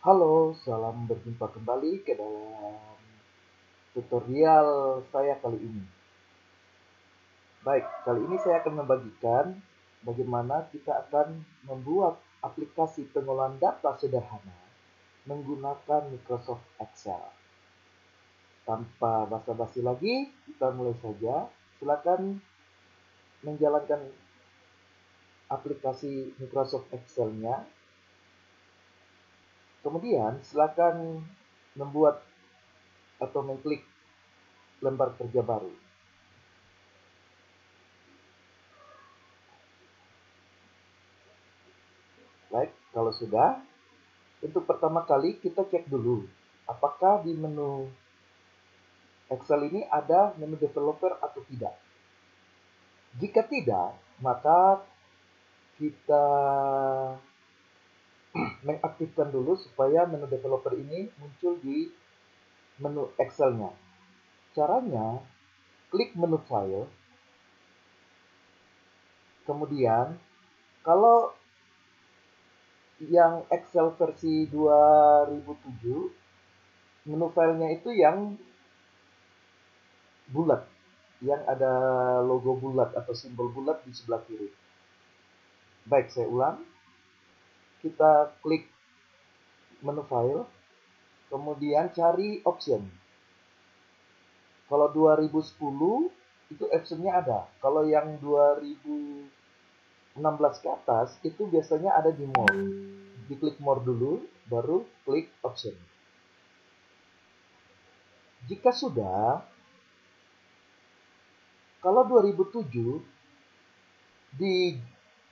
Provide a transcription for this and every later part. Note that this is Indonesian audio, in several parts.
Halo, salam berjumpa kembali ke dalam tutorial saya kali ini. Baik, kali ini saya akan membagikan bagaimana kita akan membuat aplikasi pengolahan data sederhana menggunakan Microsoft Excel. Tanpa basa-basi lagi, kita mulai saja. Silakan menjalankan aplikasi Microsoft Excel-nya. Kemudian, silakan membuat atau mengklik lembar kerja baru. Baik, kalau sudah, untuk pertama kali kita cek dulu apakah di menu Excel ini ada menu developer atau tidak. Jika tidak, maka kita mengaktifkan dulu supaya menu developer ini muncul di menu Excel-nya. Caranya, klik menu file, kemudian kalau yang Excel versi 2007, menu filenya itu yang bulat, yang ada logo bulat atau simbol bulat di sebelah kiri. Baik, saya ulang. Kita klik menu file, kemudian cari option. Kalau 2010 itu optionnya ada. Kalau yang 2016 ke atas itu biasanya ada di more. Diklik more dulu, baru klik option. Jika sudah, kalau 2007 di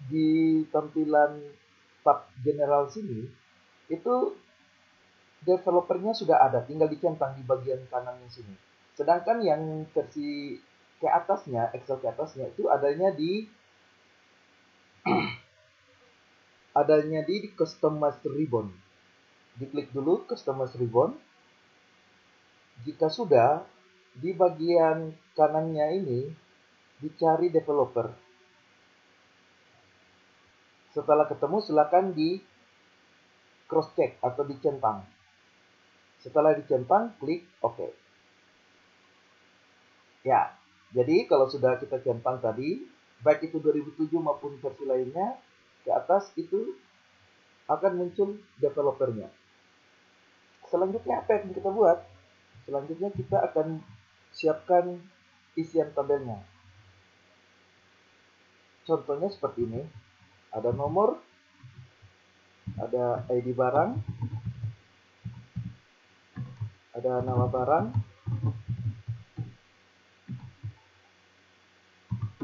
di tampilan tab general sini itu developernya sudah ada, tinggal dicentang di bagian kanannya sini. Sedangkan yang versi ke atasnya, Excel ke atasnya itu adanya di Customize Ribbon. Diklik dulu Customize Ribbon. Jika sudah, di bagian kanannya ini dicari developer. Setelah ketemu, silakan di cross check atau dicentang. Setelah dicentang, klik OK. Ya, jadi kalau sudah kita centang tadi, baik itu 2007 maupun versi lainnya, ke atas itu akan muncul developernya. Selanjutnya apa yang kita buat? Selanjutnya kita akan siapkan isian tabelnya. Contohnya seperti ini. Ada nomor, ada ID barang, ada nama barang,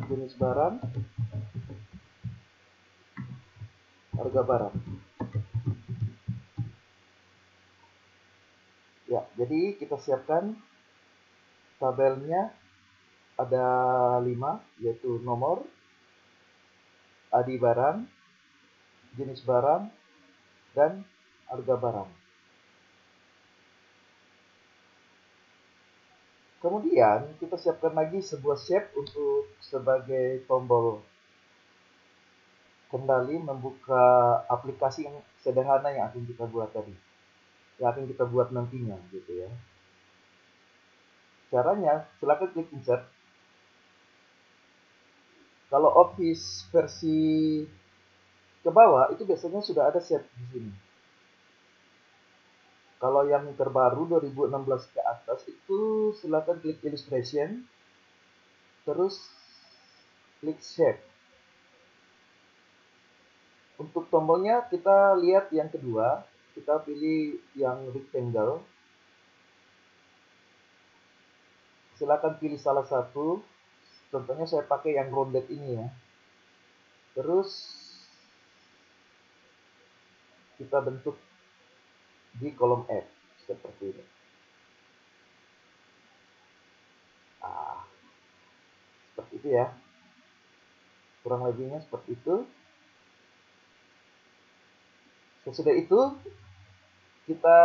jenis barang, harga barang. Ya, jadi kita siapkan tabelnya ada 5, yaitu nomor, ID barang, jenis barang, dan harga barang. Kemudian kita siapkan lagi sebuah shape untuk sebagai tombol kendali membuka aplikasi yang sederhana yang akan kita buat tadi, yang akan kita buat nantinya gitu ya. Caranya, silakan klik insert. Kalau Office versi ke bawah itu biasanya sudah ada shape di sini. Kalau yang terbaru 2016 ke atas itu silakan klik illustration, terus klik shape. Untuk tombolnya kita lihat yang kedua, kita pilih yang rectangle. Silakan pilih salah satu. Contohnya saya pakai yang rounded ini ya. Terus kita bentuk di kolom F seperti ini. Ah, seperti itu ya. Kurang lebihnya seperti itu. Sesudah itu kita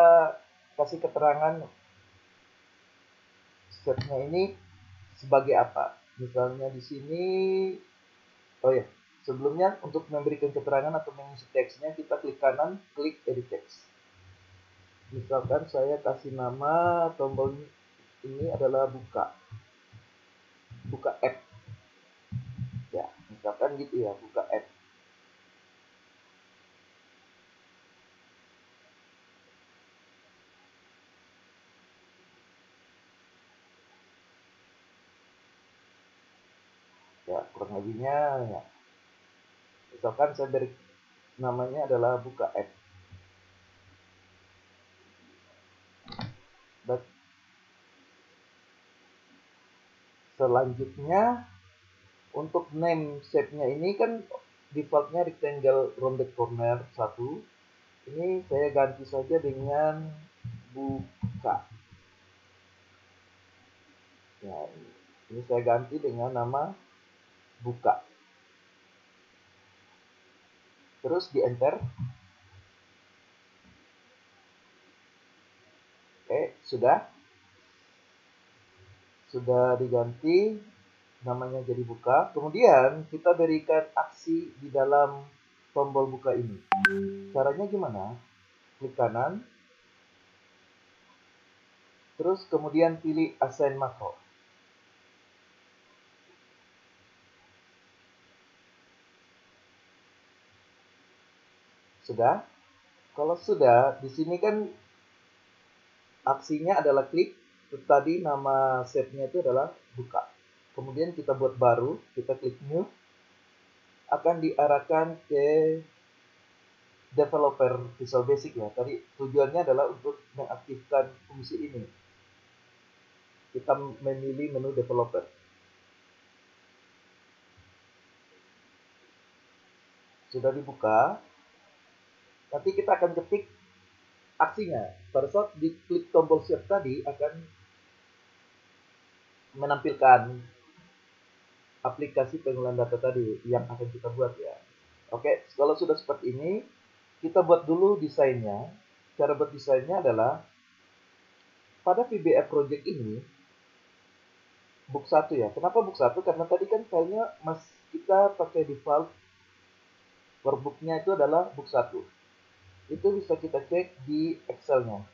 kasih keterangan stepnya ini sebagai apa. Misalnya di sini, oh ya, sebelumnya untuk memberikan keterangan atau mengisi teksnya kita klik kanan, klik edit text. Misalkan saya kasih nama tombol ini adalah buka app ya, misalkan gitu ya, buka app. Ya, kurang lebihnya ya. Misalkan saya beri namanya adalah buka app. Dan selanjutnya untuk name shape-nya ini kan defaultnya rectangle rounded corner 1. Ini saya ganti saja dengan buka. Ya, ini saya ganti dengan nama buka. Terus di enter. Sudah diganti namanya jadi buka. Kemudian kita berikan aksi di dalam tombol buka ini. Caranya gimana? Klik kanan, terus kemudian pilih assign makro. Sudah? Kalau sudah, di sini kan aksinya adalah klik. Tadi nama shape-nya itu adalah buka. Kemudian kita buat baru, kita klik new, akan diarahkan ke developer Visual Basic ya. Tadi tujuannya adalah untuk mengaktifkan fungsi ini. Kita memilih menu developer. Sudah dibuka, nanti kita akan ketik aksinya. Pada saat diklik tombol shift tadi akan menampilkan aplikasi pengolahan data tadi yang akan kita buat ya. Oke, kalau sudah seperti ini, kita buat dulu desainnya. Cara buat desainnya adalah pada VBA project ini book 1 ya. Kenapa book 1? Karena tadi kan filenya kita pakai default workbook-nya itu adalah book 1. Itu bisa kita cek di Excel-nya.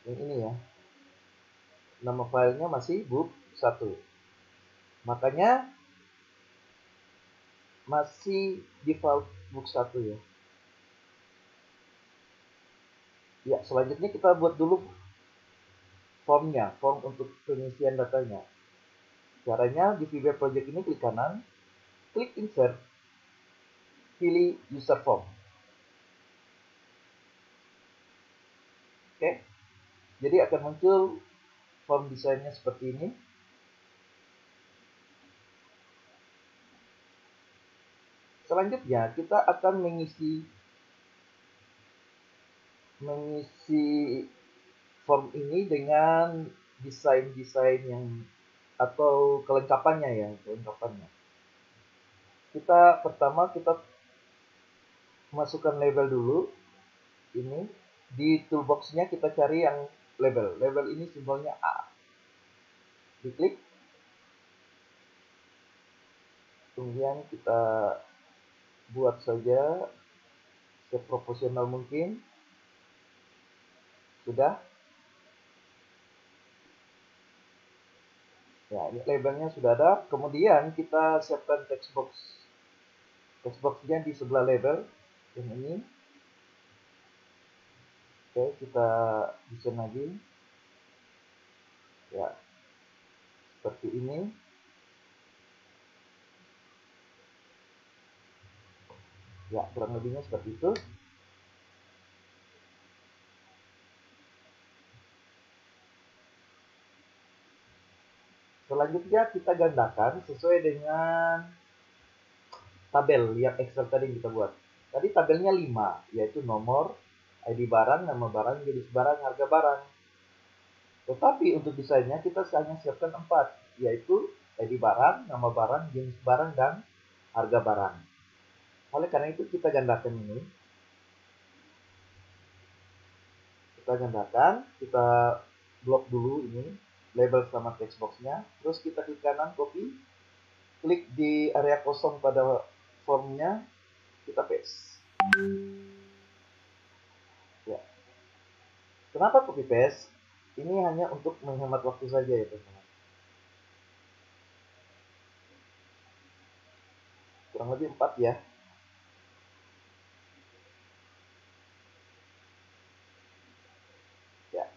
Yang ini ya. Nama filenya masih book 1. Makanya masih default book 1 ya. Ya, selanjutnya kita buat dulu formnya, form untuk pengisian datanya. Caranya di VBA project ini klik kanan, klik insert, pilih user form. Oke, jadi akan muncul form desainnya seperti ini. Selanjutnya kita akan mengisi form ini dengan desain-desain yang atau kelengkapannya ya, kelengkapannya. Pertama kita masukkan label dulu. Ini di toolbox-nya kita cari yang label. Label ini simbolnya A. Diklik. Kemudian kita buat saja seproporsional mungkin. Sudah. Ya, ini labelnya sudah ada. Kemudian kita siapkan text box. Text box-nya di sebelah label. Yang ini. Oke, kita desain lagi. Ya, seperti ini. Ya, kurang lebihnya seperti itu. Selanjutnya kita gandakan sesuai dengan tabel yang Excel tadi kita buat. Tadi tabelnya 5, yaitu nomor, ID barang, nama barang, jenis barang, harga barang. Tetapi untuk desainnya kita hanya siapkan 4, yaitu ID barang, nama barang, jenis barang, dan harga barang. Oleh karena itu kita gandakan ini. Kita gandakan, kita blok dulu ini, label sama text box-nya. Terus kita klik kanan, copy. Klik di area kosong pada formnya, kita paste. Ya. Kenapa copy paste? Ini hanya untuk menghemat waktu saja ya teman-teman. Kurang lebih 4 ya. Ya,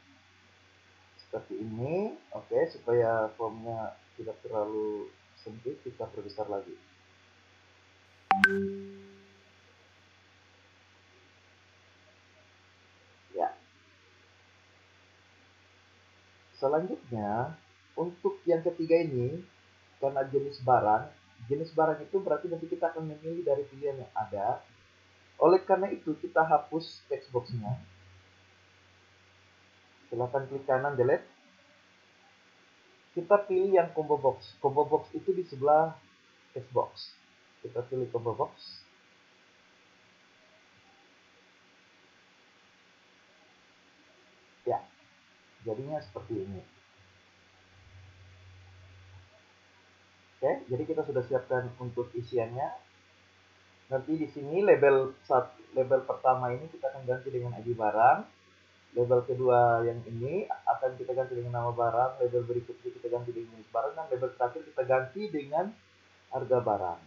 seperti ini. Oke, supaya formnya tidak terlalu sempit, kita perbesar lagi. Ya. Selanjutnya, untuk yang ketiga ini, karena jenis barang itu berarti nanti kita akan memilih dari pilihan yang ada. Oleh karena itu, kita hapus text box-nya. Silahkan klik kanan delete. Kita pilih yang combo box. Combo box itu di sebelah text box. Kita pilih combo box. Ya, jadinya seperti ini. Oke, jadi kita sudah siapkan untuk isiannya. Nanti di sini label pertama ini kita akan ganti dengan ID barang. Label kedua yang ini akan kita ganti dengan nama barang. Label berikutnya kita ganti dengan jenis barang. Dan label terakhir kita ganti dengan harga barang.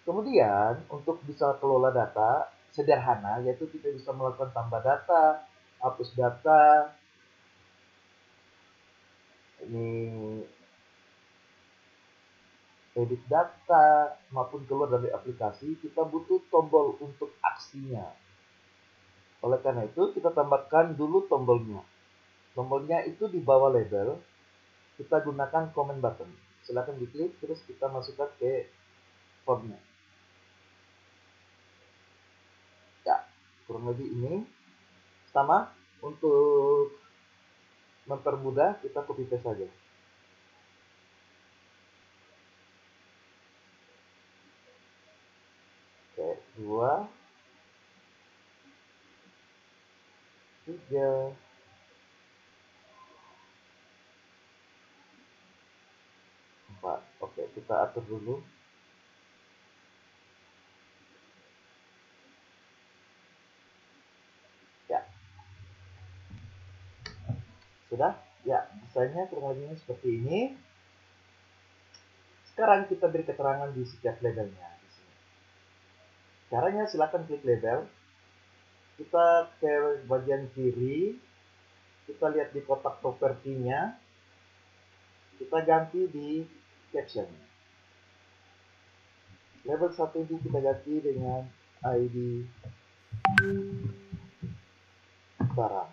Kemudian untuk bisa kelola data sederhana, yaitu kita bisa melakukan tambah data, hapus data, ini edit data, maupun keluar dari aplikasi, kita butuh tombol untuk aksinya. Oleh karena itu, kita tambahkan dulu tombolnya. Tombolnya itu di bawah label, kita gunakan comment button. Silahkan diklik, terus kita masukkan ke formnya. Ya, kurang lebih ini. Sama, untuk mempermudah, kita copy paste saja. Oke, 2, 3, 4. Oke, kita atur dulu. Ya. Sudah? Ya, desainnya kurang lebihnya seperti ini. Sekarang kita beri keterangan di setiap labelnya. Di sini. Caranya silakan klik label. Kita ke bagian kiri. Kita lihat di kotak propertinya. Kita ganti di caption. Label 1 ini kita ganti dengan ID barang.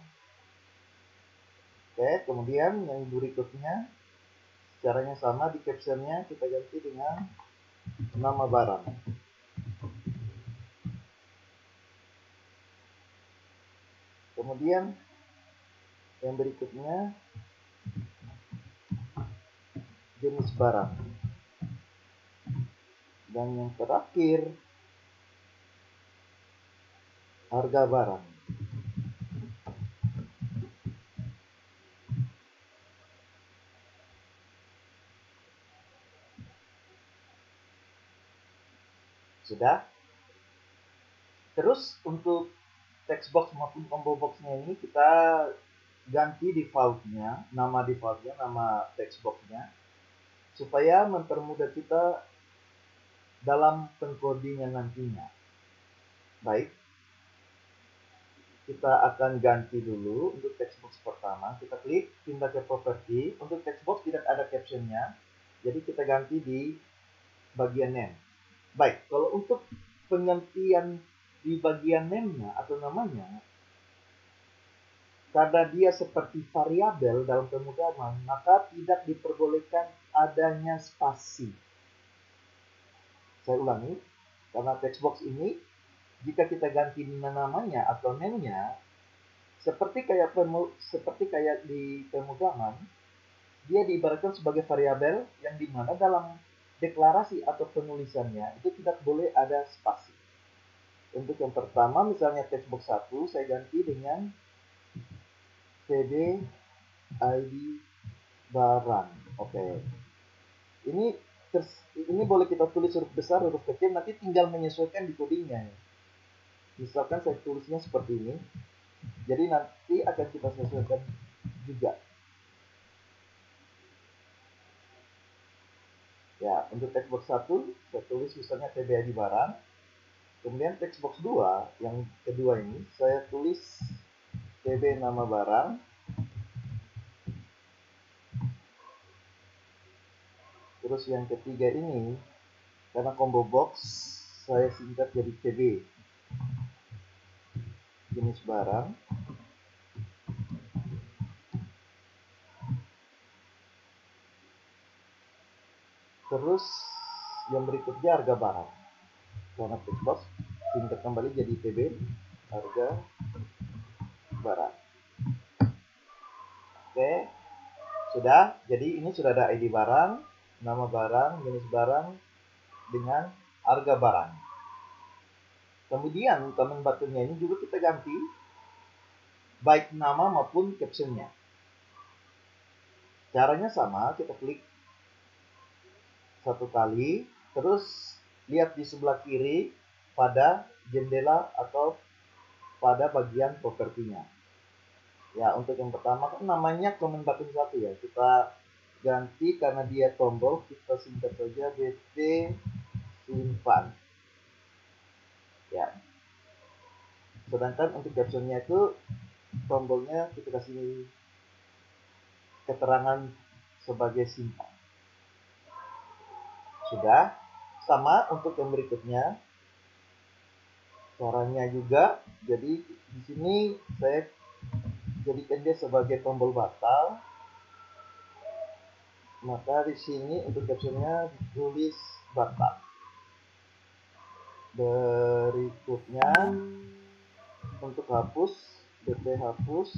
Oke, kemudian yang berikutnya caranya sama, di captionnya kita ganti dengan nama barang. Kemudian yang berikutnya jenis barang. Dan yang terakhir harga barang. Sudah? Terus untuk text box maupun combo boxnya ini kita ganti defaultnya, nama text boxnya, supaya mempermudah kita dalam pengcodingan nantinya. Baik, kita akan ganti dulu untuk text box pertama. Kita klik, pindah ke properti. Untuk text box tidak ada captionnya, jadi kita ganti di bagian name. Baik, kalau untuk penggantian di bagian name-nya atau namanya, karena dia seperti variabel dalam pemrograman, maka tidak diperbolehkan adanya spasi. Saya ulangi, karena text box ini, jika kita ganti namanya atau name-nya, seperti kayak di pemrograman, dia diibaratkan sebagai variabel yang dimana dalam deklarasi atau penulisannya itu tidak boleh ada spasi. Untuk yang pertama, misalnya text box 1, saya ganti dengan PD ID barang. Oke. Ini boleh kita tulis huruf besar, huruf kecil, nanti tinggal menyesuaikan di codingnya. Misalkan saya tulisnya seperti ini. Jadi nanti akan kita sesuaikan juga. Ya, untuk textbox 1 saya tulis misalnya TBID barang. Kemudian textbox 2 yang kedua ini saya tulis TB nama barang. Terus yang ketiga ini karena combo box saya singkat jadi TB jenis barang. Terus yang berikutnya harga barang. Karena textbox singkat kembali jadi TB harga barang. Oke, sudah. Jadi ini sudah ada ID barang, nama barang, jenis barang dengan harga barang. Kemudian comment buttonnya ini juga kita ganti baik nama maupun captionnya. Caranya sama, kita klik satu kali, terus lihat di sebelah kiri pada jendela atau pada bagian propertinya. Ya, untuk yang pertama kan namanya comment button 1 ya. Kita ganti karena dia tombol, kita singkat saja BT simpan. Ya. Sedangkan untuk captionnya itu tombolnya kita kasih keterangan sebagai simpan. Sudah. Sama untuk yang berikutnya. Caranya juga, jadi di sini saya jadikan dia sebagai tombol batal. Maka di sini untuk captionnya ditulis batal. Berikutnya untuk hapus, BT hapus,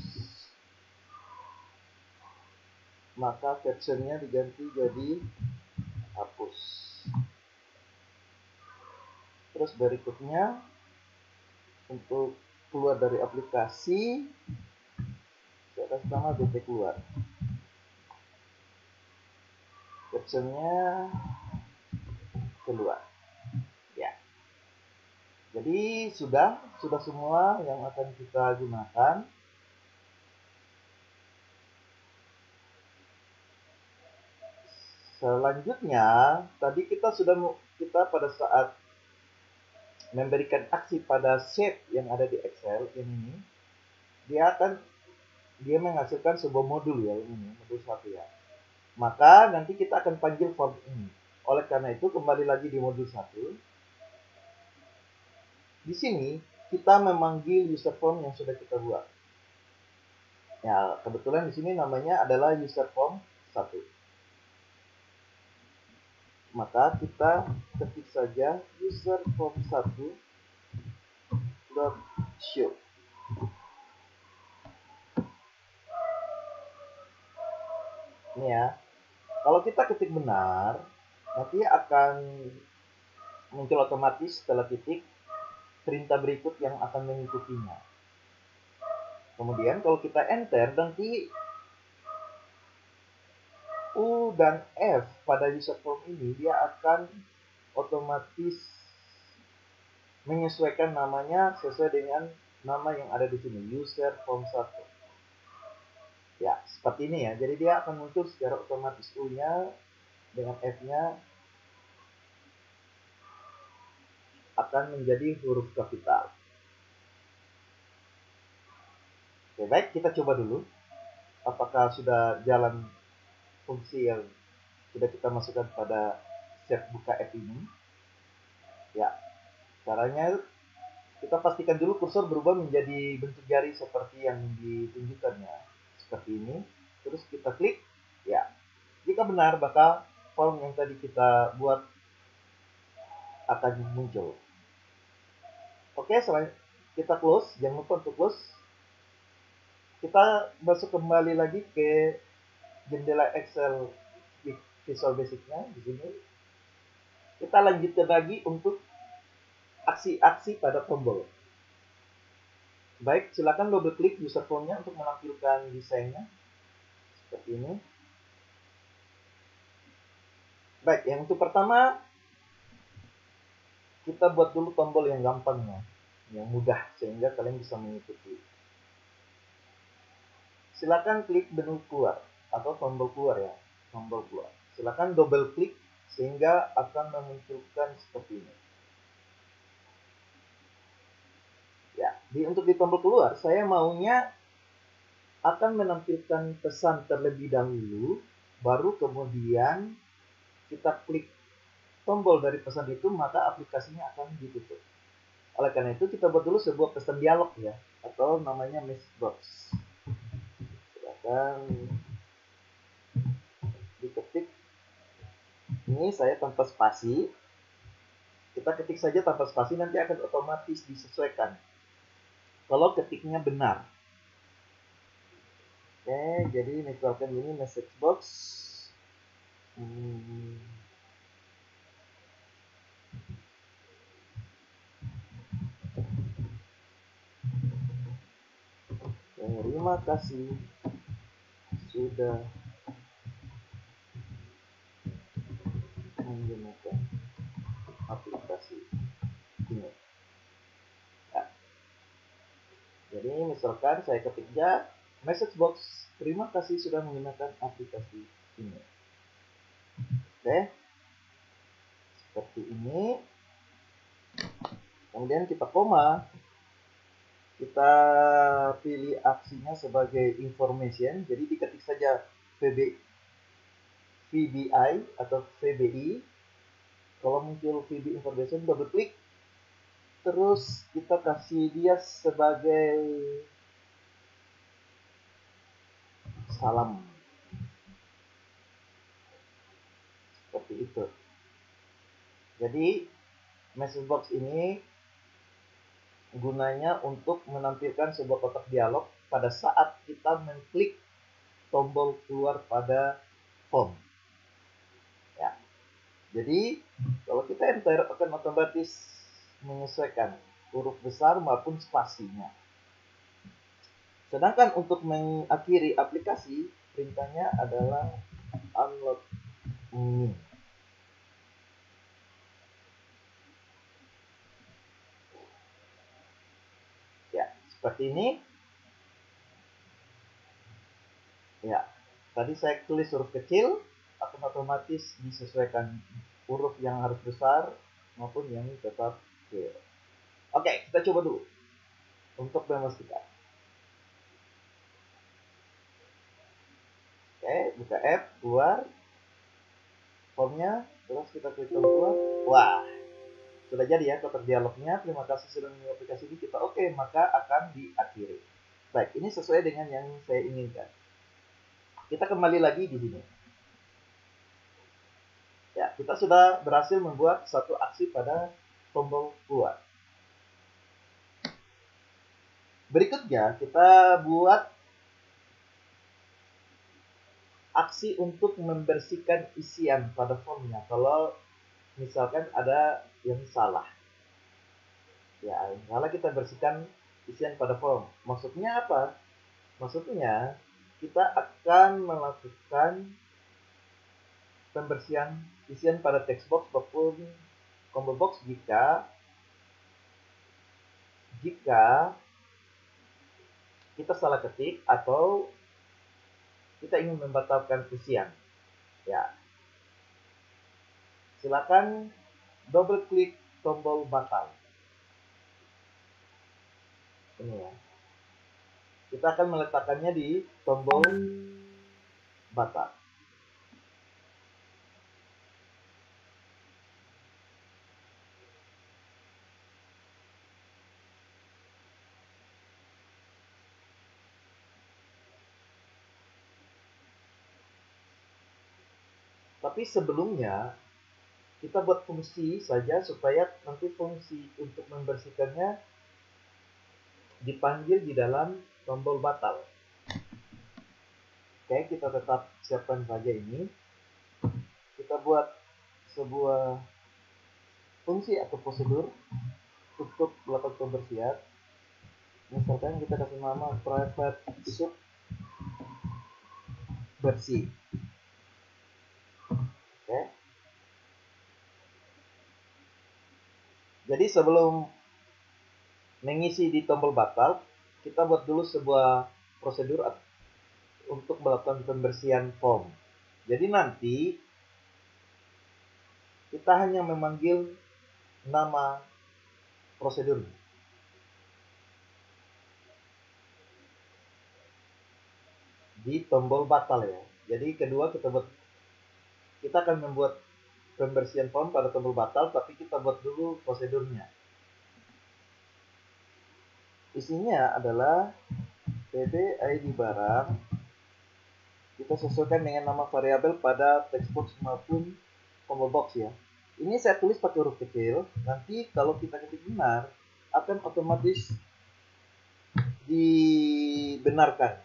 maka captionnya diganti jadi hapus. Terus berikutnya untuk keluar dari aplikasi, saya kasih nama BT keluar. Captionnya keluar. Ya. Jadi sudah semua yang akan kita gunakan. Selanjutnya, tadi kita pada saat memberikan aksi pada sheet yang ada di Excel ini, dia menghasilkan sebuah modul ya, ini modul 1 ya. Maka nanti kita akan panggil form ini. Oleh karena itu kembali lagi di modul 1. Di sini kita memanggil user form yang sudah kita buat. Ya, kebetulan di sini namanya adalah user form 1. Maka kita ketik saja user form 1 show. Ini ya. Kalau kita ketik benar, nanti akan muncul otomatis setelah titik perintah berikut yang akan mengikutinya. Kemudian kalau kita enter, nanti U dan F pada user form ini dia akan otomatis menyesuaikan namanya sesuai dengan nama yang ada di sini, user form 1. Ya, seperti ini ya. Jadi dia akan muncul secara otomatis U-nya dengan F-nya akan menjadi huruf kapital. Oke, baik, kita coba dulu. Apakah sudah jalan fungsi yang sudah kita masukkan pada set buka app ini? Ya, caranya kita pastikan dulu kursor berubah menjadi bentuk jari seperti yang ditunjukkannya. Seperti ini. Terus kita klik. Ya, jika benar, maka form yang tadi kita buat akan muncul. Oke, selain kita close, jangan lupa untuk close. Kita masuk kembali lagi ke jendela Excel Visual Basic-nya di sini. Kita lanjutkan lagi untuk aksi-aksi pada tombol. Baik, silakan double klik user form-nya untuk menampilkan desainnya seperti ini. Baik, yang untuk pertama kita buat dulu tombol yang gampangnya, yang mudah sehingga kalian bisa mengikuti. silakan klik menu keluar atau tombol keluar ya, tombol keluar. Silakan double klik sehingga akan memunculkan seperti ini. Ya, untuk di tombol keluar saya maunya akan menampilkan pesan terlebih dahulu, baru kemudian kita klik tombol dari pesan itu, maka aplikasinya akan ditutup. Oleh karena itu kita buat dulu sebuah pesan dialog ya, atau namanya message box. Silakan diketik. Ini saya tanpa spasi. Kita ketik saja tanpa spasi, nanti akan otomatis disesuaikan kalau ketiknya benar. Oke, jadi misalkan ini message box. Terima kasih sudah menggunakan aplikasi ini. Ya. Jadi misalkan saya ketiknya message box, terima kasih sudah menggunakan aplikasi ini. Oke, seperti ini. Kemudian kita koma, kita pilih aksinya sebagai information, jadi diketik saja VBI atau VBI. Kalau muncul VB information, double klik, terus kita kasih dia sebagai salam, seperti itu. Jadi message box ini gunanya untuk menampilkan sebuah kotak dialog pada saat kita mengklik tombol keluar pada form. Ya. Jadi kalau kita enter akan otomatis menyesuaikan huruf besar maupun spasinya. Sedangkan untuk mengakhiri aplikasi, perintahnya adalah unlock me. Ya, seperti ini. Ya, tadi saya tulis huruf kecil, akan otomatis disesuaikan huruf yang harus besar maupun yang tetap kecil. Oke, kita coba dulu untuk memastikan. Oke, buka app, keluar formnya, terus kita klik tombol keluar. Wah, sudah jadi ya kotak dialognya. Terima kasih sudah menggunakan aplikasi ini. Kita oke, maka akan diakhiri. Baik, ini sesuai dengan yang saya inginkan. Kita kembali lagi di sini. Ya, kita sudah berhasil membuat satu aksi pada tombol keluar. Berikutnya, kita buat aksi untuk membersihkan isian pada formnya. Kalau misalkan ada yang salah. Ya, kalau kita bersihkan isian pada form. Maksudnya apa? Maksudnya, kita akan melakukan pembersihan isian pada text box maupun combo box jika kita salah ketik atau kita ingin membatalkan isian. Ya, silakan double klik tombol batal. Ini ya. Kita akan meletakkannya di tombol batal. Tapi sebelumnya kita buat fungsi saja supaya nanti fungsi untuk membersihkannya dipanggil di dalam tombol batal. Oke, kita tetap siapkan saja ini. Kita buat sebuah fungsi atau prosedur untuk melakukan pembersihan. Misalkan kita kasih nama private sub bersih. Oke. Jadi sebelum mengisi di tombol batal, kita buat dulu sebuah prosedur untuk melakukan pembersihan form. Jadi nanti kita hanya memanggil nama prosedur di tombol batal ya. Jadi kedua kita akan membuat pembersihan form pada tombol batal, tapi kita buat dulu prosedurnya. Isinya adalah pb id barang, kita sesuaikan dengan nama variabel pada text box maupun combo box ya. Ini saya tulis pakai huruf kecil, nanti kalau kita ketik benar akan otomatis dibenarkan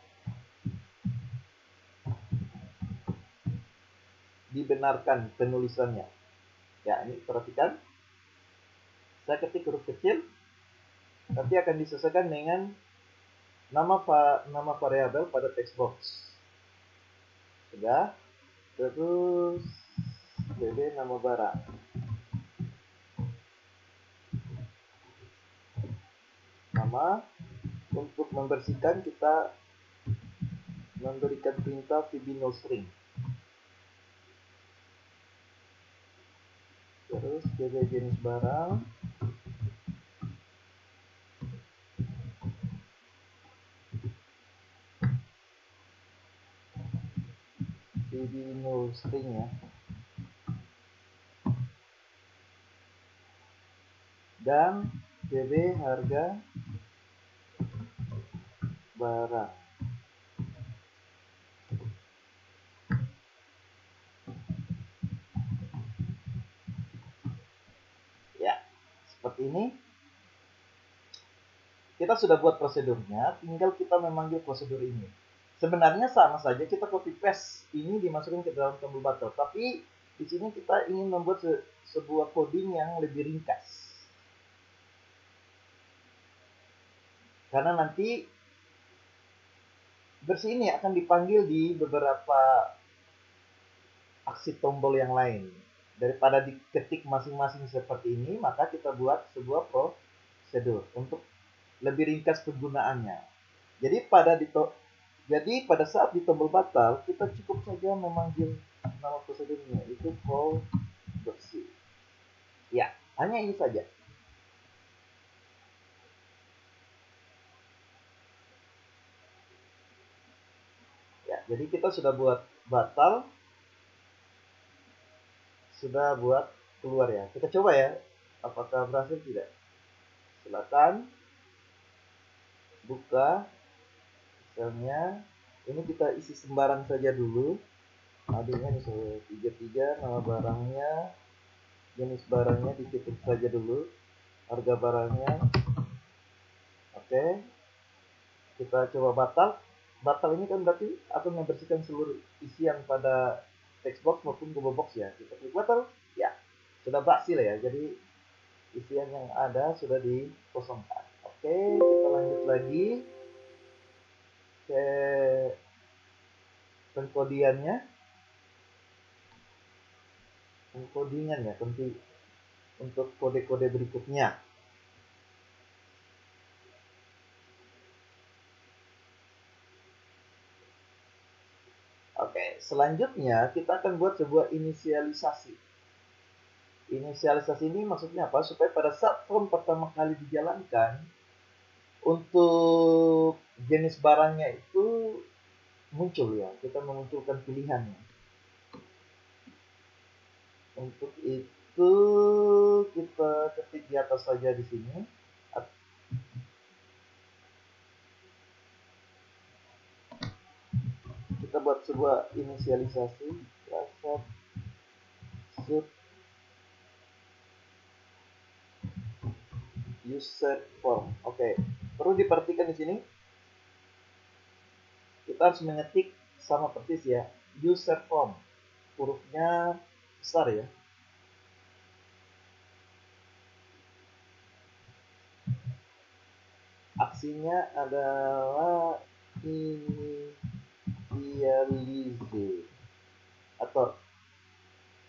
penulisannya. Ya, ini perhatikan. Saya ketik huruf kecil, nanti akan disesuaikan dengan nama variabel pada text box. Sudah. Terus pb nama barang. Nama. Untuk membersihkan kita memberikan perintah vb no string. Terus pb jenis barang. Vb no string ya. Dan pb harga barang. Ya, seperti ini. Kita sudah buat prosedurnya, tinggal kita memanggil prosedur ini. Sebenarnya sama saja, kita copy paste ini dimasukkan ke dalam tombol batal, tapi di sini kita ingin membuat sebuah coding yang lebih ringkas. Karena nanti versi ini akan dipanggil di beberapa aksi tombol yang lain. Daripada diketik masing-masing seperti ini, maka kita buat sebuah prosedur untuk lebih ringkas penggunaannya. Jadi pada saat di tombol batal, kita cukup saja memanggil nama prosedurnya, itu call bersih. Ya, hanya ini saja. Ya, jadi kita sudah buat batal, sudah buat keluar ya. Kita coba ya, apakah berhasil tidak. Silakan buka misalnya. Ini kita isi sembarang saja dulu. ID-nya misalnya 33, nama barangnya, jenis barangnya diketik saja dulu, harga barangnya. Oke, kita coba batal ini kan berarti akan membersihkan seluruh isian pada text box maupun combo box ya. Kita klik batal, ya sudah berhasil ya. Jadi isian yang ada sudah dikosongkan. Oke, kita lanjut lagi ke pengkodingan ya, untuk kode-kode berikutnya. Oke, selanjutnya kita akan buat sebuah inisialisasi. Inisialisasi ini maksudnya apa? Supaya pada saat form pertama kali dijalankan, untuk jenis barangnya itu muncul ya, kita memunculkan pilihannya. Untuk itu kita ketik di atas saja di sini. Kita buat sebuah inisialisasi dasar sub user form. Oke, perlu diperhatikan di sini. Kita harus mengetik sama persis ya, user form. Hurufnya besar ya. Aksinya adalah initialize atau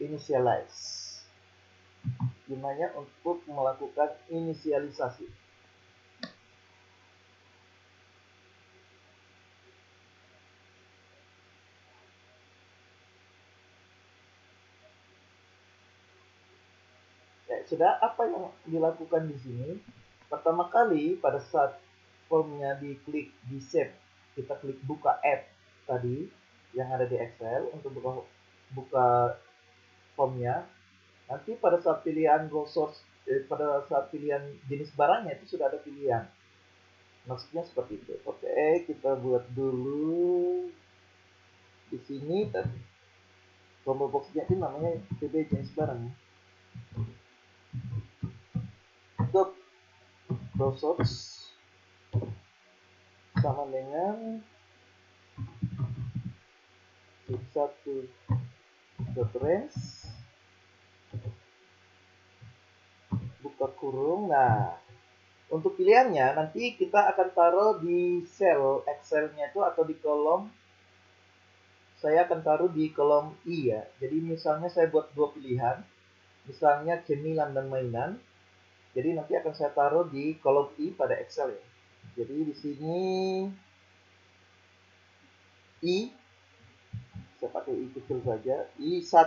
initialize. Gunanya untuk melakukan inisialisasi. sudah, apa yang dilakukan di sini? Pertama kali pada saat formnya diklik di save, kita klik buka app tadi yang ada di Excel untuk buka formnya. Nanti pada saat pilihan raw source, pada saat pilihan jenis barangnya itu sudah ada pilihan. Maksudnya seperti itu. Oke, kita buat dulu di sini tadi. Combo boxnya itu namanya TB jenis barang. Dot raw source sama dengan satu dot range buka kurung. Nah, untuk pilihannya nanti kita akan taruh di sel Excel-nya itu atau di kolom. Saya akan taruh di kolom I ya. Jadi misalnya saya buat dua pilihan, misalnya cemilan dan mainan. Jadi nanti akan saya taruh di kolom I pada Excel ya. Jadi di sini I, saya pakai I kecil saja, I1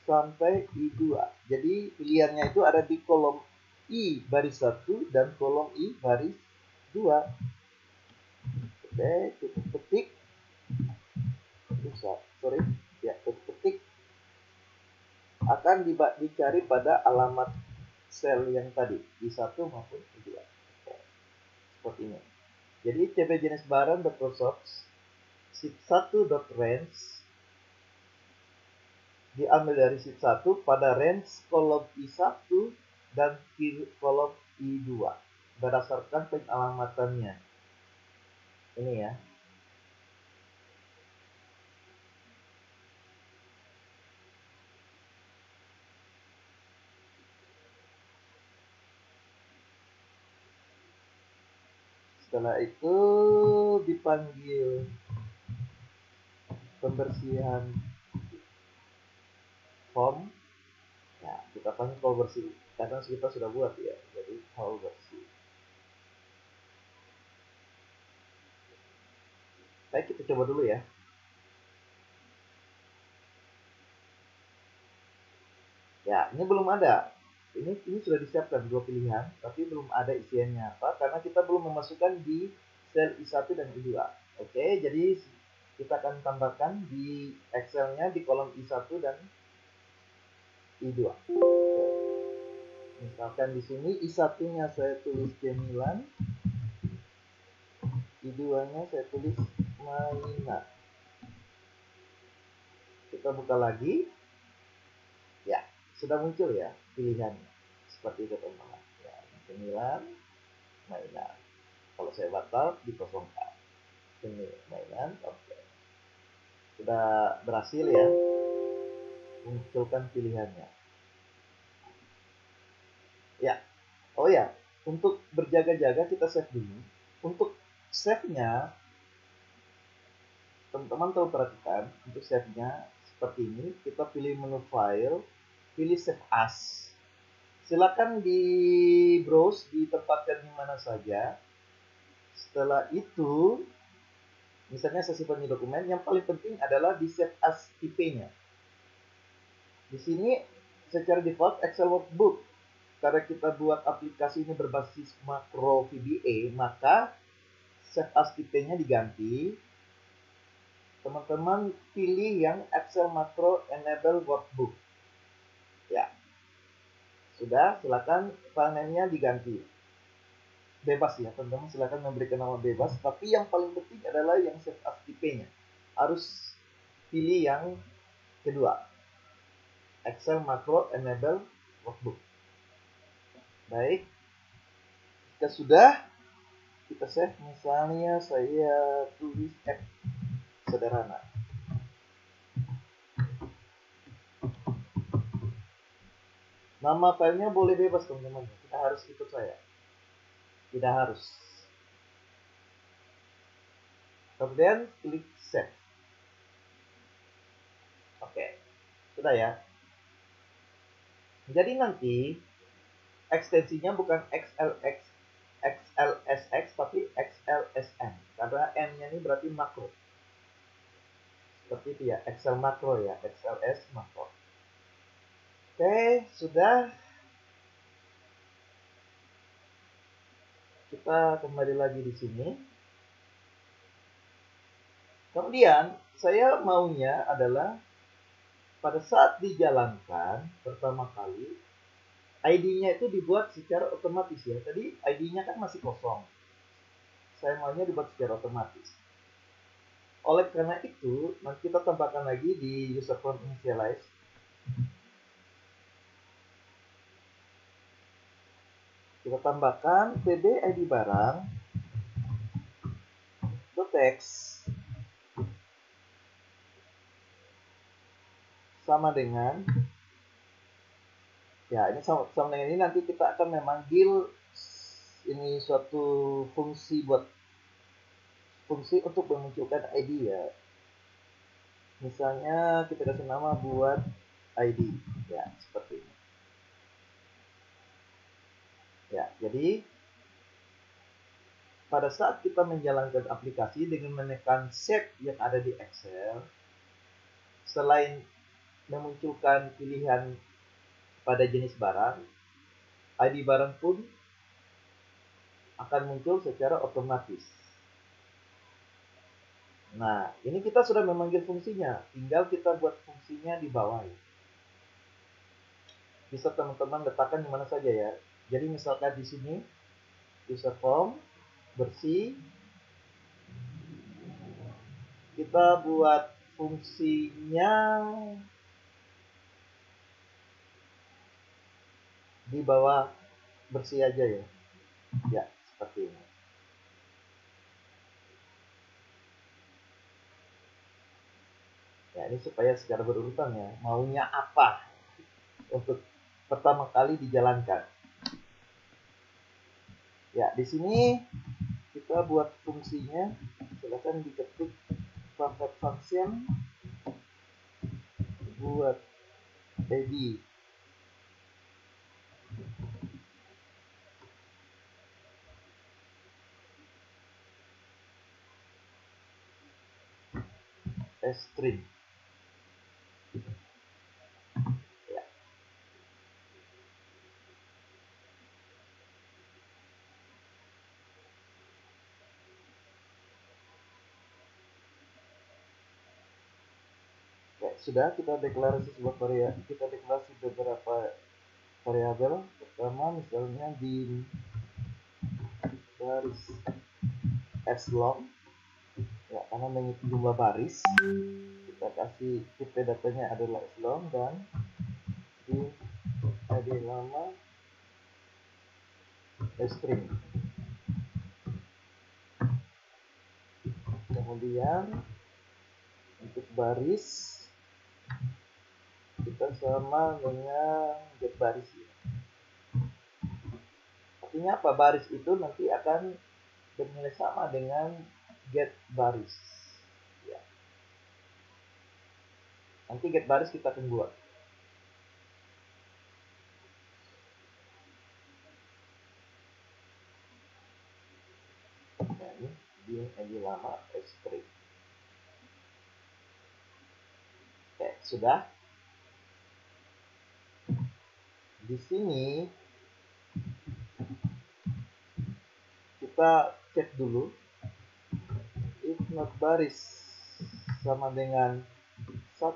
sampai I2. Jadi pilihannya itu ada di kolom I baris 1 dan kolom I baris 2. Oke, tutup ketik. Sorry, ya, tutup ketik. Akan dicari pada alamat sel yang tadi, I1 maupun I2. Oke, seperti ini. Jadi TB jenis barang .source sheet 1.range diambil dari sheet 1 pada range kolom I1 dan kolom I2 berdasarkan pengalamatannya. Ini ya. Setelah itu dipanggil pembersihan form. Nah, kita panggil call bersih karena kita sudah buat ya. Jadi call bersih. Baik, kita coba dulu ya. Ya, ini belum ada. Ini sudah disiapkan dua pilihan, tapi belum ada isiannya apa karena kita belum memasukkan di sel I1 dan I2. Oke, jadi kita akan tambahkan di Excel-nya di kolom I1 dan I2. Oke. Misalkan di sini I1-nya saya tulis cemilan, I2-nya saya tulis mainan. Kita buka lagi. Ya, sudah muncul ya pilihannya. Seperti itu teman-teman. Ya, cemilan, mainan. Kalau saya batal dikosongkan. Ini mainan, oke. Sudah berhasil ya munculkan pilihannya. Ya, oh ya, untuk berjaga-jaga kita save dulu. Untuk save-nya, teman-teman tahu perhatikan untuk save-nya seperti ini. Kita pilih menu file, pilih save as. Silakan di browse, ditempatkan di mana saja. Setelah itu, misalnya saya simpan di dokumen, yang paling penting adalah di save as tipenya. Di sini secara default Excel Workbook. Karena kita buat aplikasi ini berbasis makro VBA, maka save as tipenya diganti. Teman-teman pilih yang Excel Macro Enable Workbook. Ya, sudah, silakan filenya diganti. Bebas ya, teman-teman silakan memberikan nama bebas. Tapi yang paling penting adalah yang save as tipenya. Harus pilih yang kedua, Excel Macro Enable Workbook. Baik, jika sudah, kita save. Misalnya saya tulis F sederhana. Nama filenya boleh bebas teman-teman. Kita harus ikut saya. Tidak harus. Kemudian klik save. Oke, sudah ya. Jadi nanti ekstensinya bukan XLSX tapi XLSM. Karena M-nya ini berarti makro. Seperti itu ya, Excel makro ya, XLS makro. Oke, sudah. Kita kembali lagi di sini. Kemudian, saya maunya adalah pada saat dijalankan pertama kali, ID-nya itu dibuat secara otomatis ya. Tadi ID-nya kan masih kosong. Saya maunya dibuat secara otomatis. Oleh karena itu, nanti kita tambahkan lagi di user form initialize. Kita tambahkan pb ID barang text sama dengan ya ini sama dengan ini nanti kita akan memanggil ini suatu fungsi untuk memunculkan ID ya. Misalnya kita kasih nama buat ID ya seperti ini. Ya, jadi pada saat kita menjalankan aplikasi dengan menekan Save yang ada di Excel, selain memunculkan pilihan pada jenis barang, ID barang pun akan muncul secara otomatis. Nah, ini kita sudah memanggil fungsinya, tinggal kita buat fungsinya di bawah ya. Bisa teman-teman letakkan di mana saja ya. Jadi misalkan di sini user form bersih, kita buat fungsinya di bawah bersih aja ya. Ya, seperti ini. Ya, ini supaya secara berurutan ya. Maunya apa untuk pertama kali dijalankan. Ya, di sini kita buat fungsinya. Silakan diketik private function buat ID string. Ya. Ya, sudah kita deklarasi beberapa variabel. Pertama misalnya di baris long ya, karena menghitung jumlah baris kita kasih tipe datanya adalah long dan di ID nama string. Kemudian untuk baris kita sama dengan get baris ya. Artinya apa? Baris itu nanti akan bernilai sama dengan get baris ya. Nanti get baris kita akan buat. Nah, ini di lama string. Oke, sudah. Di sini kita cek dulu if not baris sama dengan 1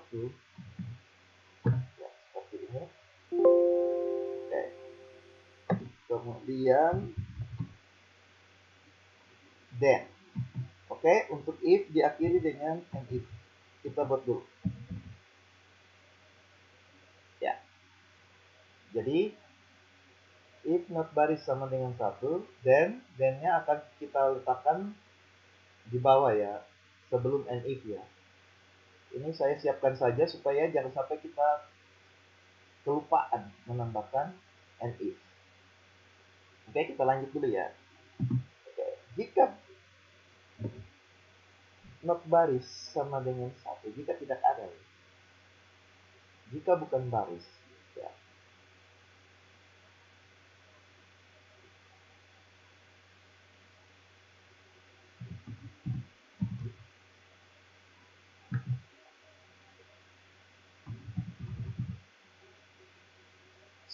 ya, seperti ini. Oke. Kemudian then. Oke, untuk if diakhiri dengan and if. Kita buat dulu. Ya. Jadi if not baris sama dengan 1, then-nya akan kita letakkan di bawah ya, sebelum and if ya. Ini saya siapkan saja supaya jangan sampai kita kelupaan menambahkan and if. Oke, kita lanjut dulu ya. Oke, jika not baris sama dengan 1, jika tidak ada ya. Jika bukan baris ya.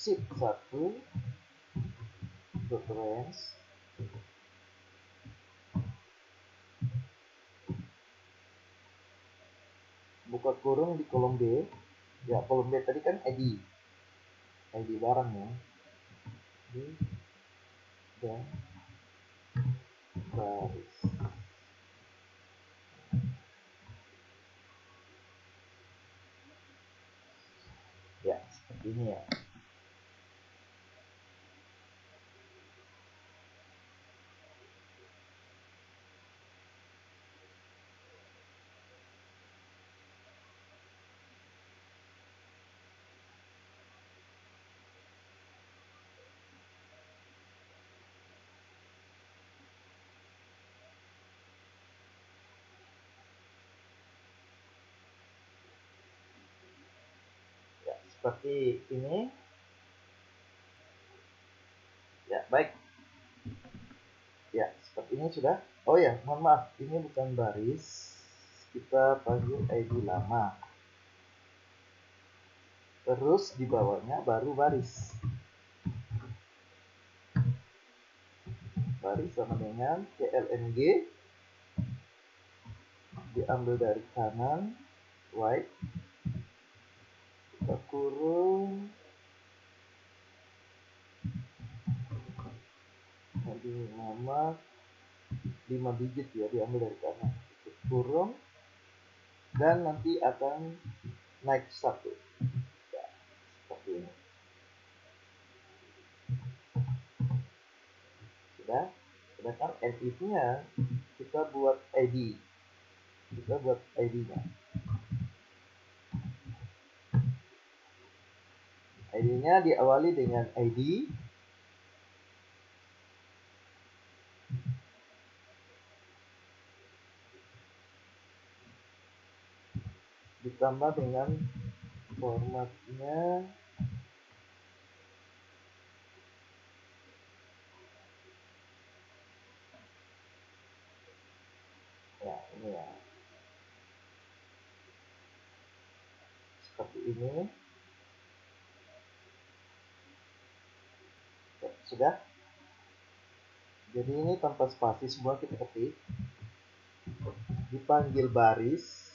shift 1 dot range buka kurung di kolom B. Ya, kolom B tadi kan ID barang ya. Dan baris. Ya, seperti ini ya. Ya, seperti ini. Ya, baik. Ya, seperti ini sudah. Oh ya, mohon maaf, ini bukan baris. Kita panggil ID lama. Terus di bawahnya baru baris. Baris sama dengan CLNG. Diambil dari kanan, right. Kita kurung. ID lama 5 digit ya, diambil dari kanan. Kita kurung. Dan nanti akan naik 1. Ya, seperti ini. Sudah. Sedangkan NIF-nya kita buat ID. Kita buat ID-nya. ID-nya diawali dengan ID. Ditambah dengan formatnya. Ya, ini ya. Seperti ini. Ya, sudah. Jadi ini tanpa spasi semua kita ketik. Dipanggil baris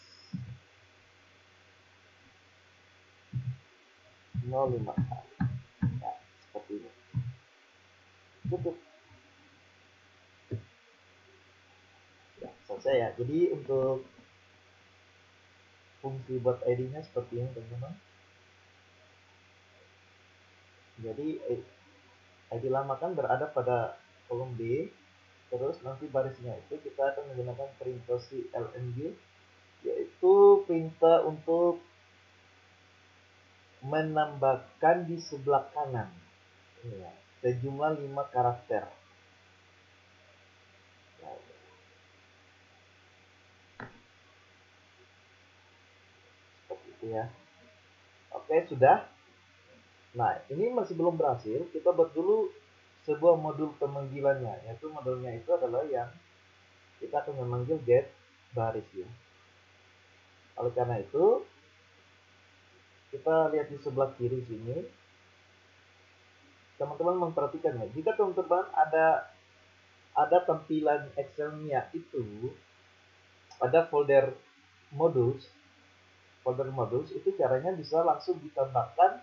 05. Ya, seperti ini. Tutup. Ya, selesai ya. Jadi untuk fungsi buat ID-nya seperti ini teman-teman. Jadi ID lama kan berada pada kolom B. Terus nanti barisnya itu kita akan menggunakan perintah CLNG, yaitu perintah untuk menambahkan di sebelah kanan ya, sejumlah 5 karakter. Nah, seperti itu ya. Oke, sudah. Nah, ini masih belum berhasil. Kita buat dulu sebuah modul pemanggilannya, yaitu modulnya itu adalah yang kita akan memanggil get baris ya. Oleh karena itu, kita lihat di sebelah kiri sini. Teman-teman memperhatikan ya, jika teman-teman ada tampilan Excel-nya itu ada folder modus itu caranya bisa langsung ditambahkan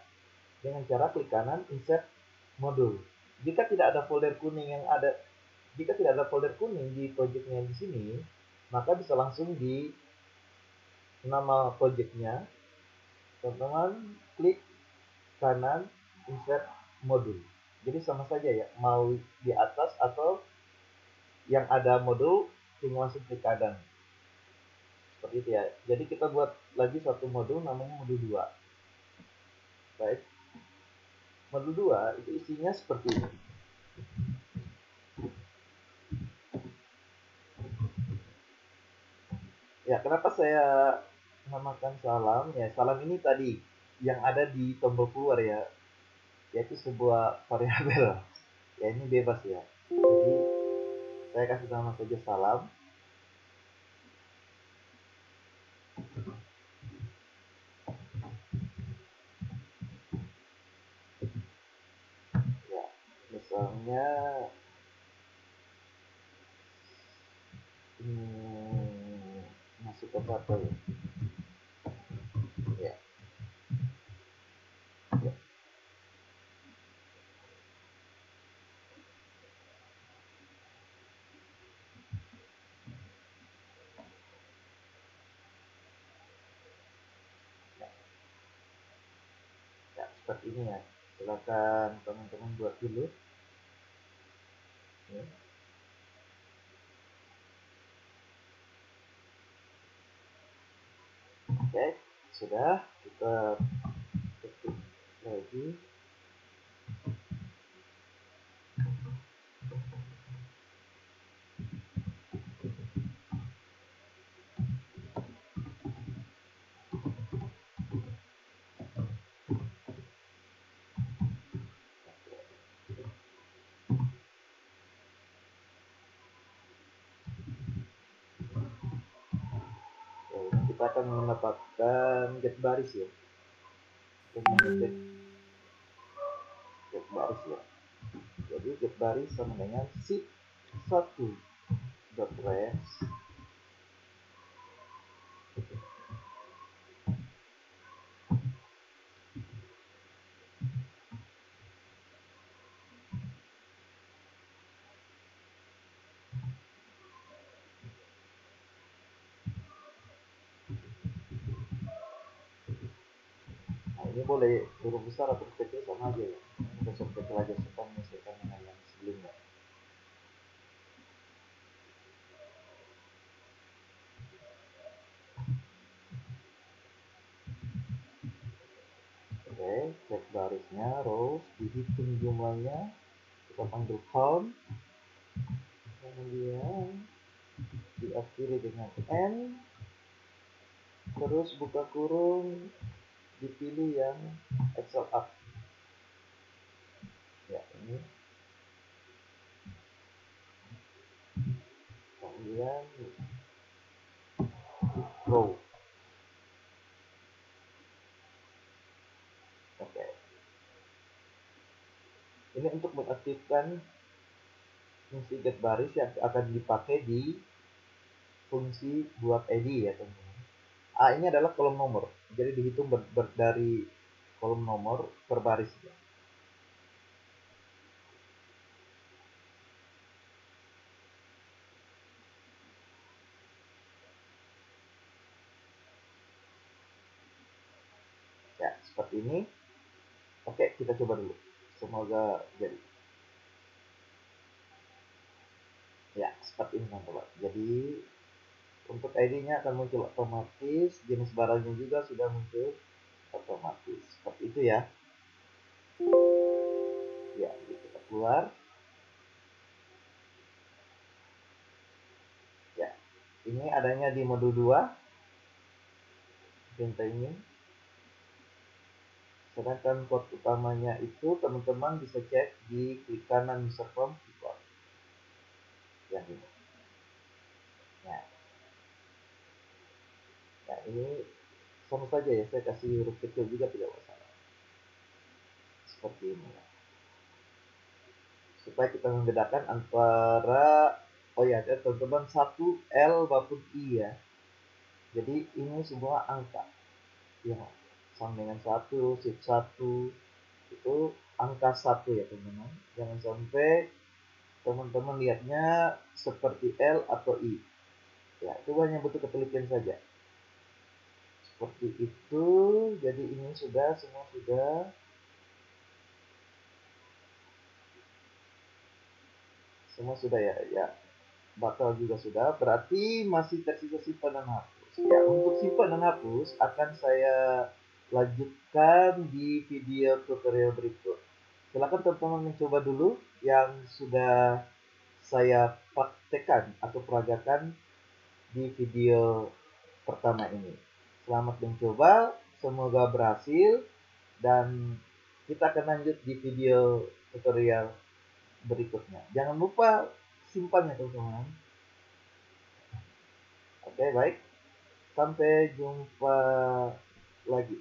dengan cara klik kanan insert modul. Jika tidak ada folder kuning di projectnya di sini, maka bisa langsung di nama projectnya teman-teman klik kanan insert modul. Jadi sama saja ya, mau di atas atau yang ada modul tinggal langsung klik kanan. Seperti itu ya. Jadi kita buat lagi satu modul namanya modul 2. Baik. Modul 2 itu isinya seperti ini. Ya, kenapa saya namakan salam? Ya, salam ini tadi yang ada di tombol keluar ya, yaitu sebuah variabel. Ya, ini bebas ya. Jadi saya kasih nama saja salam. misalnya masuk ke apa ya? Ya, ya. Ya, seperti ini ya. Silakan teman-teman buat dulu. Ya. Oke, sudah kita ketik lagi. Ini kita akan menetapkan get baris ya. Mengetik get baris ya. Jadi get baris sama dengan shift 1 dot range ini boleh huruf besar atau kecil sama aja ya. Ini udah sampai pelajar sekarang menyesuaikan dengan yang sebelumnya. Oke, cek barisnya, rows, dihitung jumlahnya, kita panggil count, kemudian diakhiri dengan n, terus buka kurung, dipilih yang Excel up. Ya, ini. Kemudian row. Oke. Ini untuk mengaktifkan fungsi get baris yang akan dipakai di fungsi buat ID ya teman-teman. Ini adalah kolom nomor. Jadi dihitung dari kolom nomor per baris. Ya, seperti ini. Oke, kita coba dulu. Semoga jadi. Ya, seperti ini teman-teman. Jadi untuk ID-nya akan muncul otomatis, jenis barangnya juga sudah muncul otomatis. Seperti itu ya. Ya, kita keluar. Ya, ini adanya di mode 2. Perintah ini. Sedangkan code utamanya itu teman-teman bisa cek di klik kanan user form keyboard. Yang ini. Nah, ini sama saja ya, saya kasih huruf kecil juga tidak masalah. Seperti ini ya. Supaya kita membedakan antara teman-teman 1 L maupun I ya. Jadi ini semua angka. Ya, sama dengan 1, shift 1 itu angka 1 ya teman-teman. Jangan sampai teman-teman lihatnya seperti L atau I. Ya, itu hanya butuh ketelitian saja. Seperti itu. Jadi ini sudah, semua sudah. Semua sudah ya. Batal juga sudah. Berarti masih tersisa simpan dan hapus. Ya, untuk simpan dan hapus akan saya lanjutkan di video tutorial berikut. Silakan teman-teman mencoba dulu yang sudah saya praktekkan atau peragakan di video pertama ini. Selamat mencoba, semoga berhasil, dan kita akan lanjut di video tutorial berikutnya. Jangan lupa simpan ya teman-teman. Oke, baik. Sampai jumpa lagi.